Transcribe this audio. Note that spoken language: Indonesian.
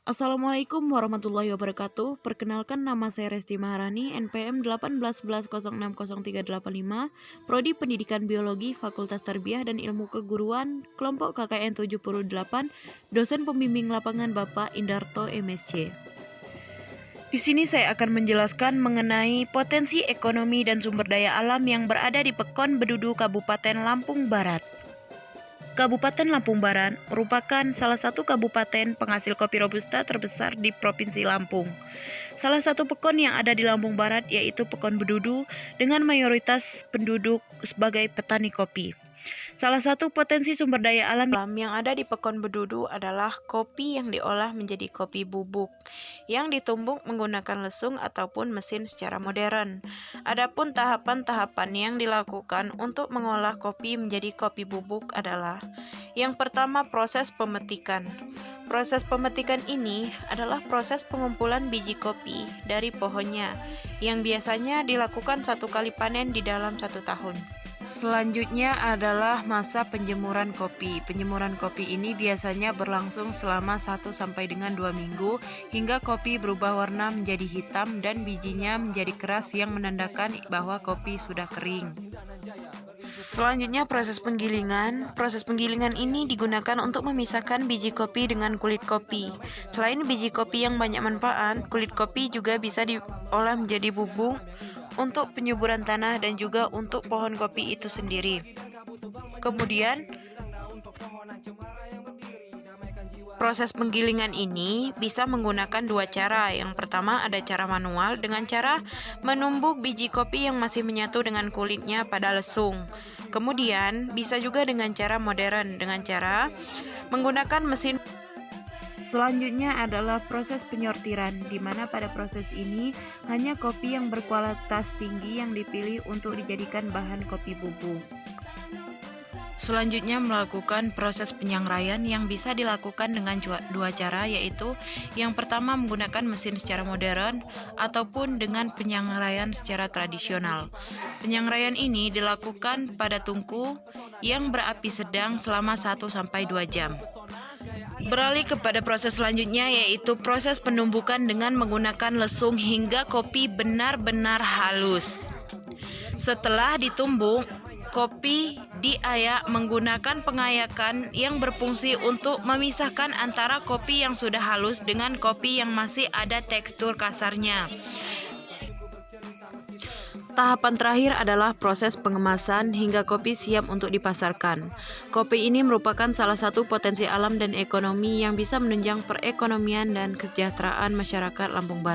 Assalamualaikum warahmatullahi wabarakatuh. Perkenalkan, nama saya Resti Maharani, NPM 1811060385, Prodi Pendidikan Biologi, Fakultas Tarbiyah dan Ilmu Keguruan, kelompok KKN 78, dosen pembimbing lapangan Bapak Indarto MSc. Di sini saya akan menjelaskan mengenai potensi ekonomi dan sumber daya alam yang berada di Pekon Bedudu, Kabupaten Lampung Barat. Kabupaten Lampung Barat merupakan salah satu kabupaten penghasil kopi robusta terbesar di Provinsi Lampung. Salah satu pekon yang ada di Lampung Barat yaitu Pekon Bedudu dengan mayoritas penduduk sebagai petani kopi. Salah satu potensi sumber daya alam yang ada di Pekon Bedudu adalah kopi yang diolah menjadi kopi bubuk yang ditumbuk menggunakan lesung ataupun mesin secara modern. Adapun tahapan-tahapan yang dilakukan untuk mengolah kopi menjadi kopi bubuk adalah: yang pertama, proses pemetikan. Proses pemetikan ini adalah proses pengumpulan biji kopi dari pohonnya yang biasanya dilakukan 1 kali panen di dalam 1 tahun. Selanjutnya adalah masa penjemuran kopi. Penjemuran kopi ini biasanya berlangsung selama 1 sampai dengan 2 minggu hingga kopi berubah warna menjadi hitam dan bijinya menjadi keras yang menandakan bahwa kopi sudah kering. Selanjutnya, proses penggilingan. Proses penggilingan ini digunakan untuk memisahkan biji kopi dengan kulit kopi. Selain biji kopi yang banyak manfaat, kulit kopi juga bisa diolah menjadi bubuk untuk penyuburan tanah dan juga untuk pohon kopi itu sendiri. Kemudian, proses penggilingan ini bisa menggunakan 2 cara. Yang pertama ada cara manual dengan cara menumbuk biji kopi yang masih menyatu dengan kulitnya pada lesung. Kemudian bisa juga dengan cara modern dengan cara menggunakan mesin. Selanjutnya adalah proses penyortiran, di mana pada proses ini hanya kopi yang berkualitas tinggi yang dipilih untuk dijadikan bahan kopi bubuk. Selanjutnya melakukan proses penyangraian yang bisa dilakukan dengan 2 cara, yaitu yang pertama menggunakan mesin secara modern ataupun dengan penyangraian secara tradisional. Penyangraian ini dilakukan pada tungku yang berapi sedang selama 1 sampai 2 jam. Beralih kepada proses selanjutnya, yaitu proses penumbukan dengan menggunakan lesung hingga kopi benar-benar halus. Setelah ditumbuk, kopi diayak menggunakan pengayakan yang berfungsi untuk memisahkan antara kopi yang sudah halus dengan kopi yang masih ada tekstur kasarnya. Tahapan terakhir adalah proses pengemasan hingga kopi siap untuk dipasarkan. Kopi ini merupakan salah satu potensi alam dan ekonomi yang bisa menunjang perekonomian dan kesejahteraan masyarakat Lampung Barat.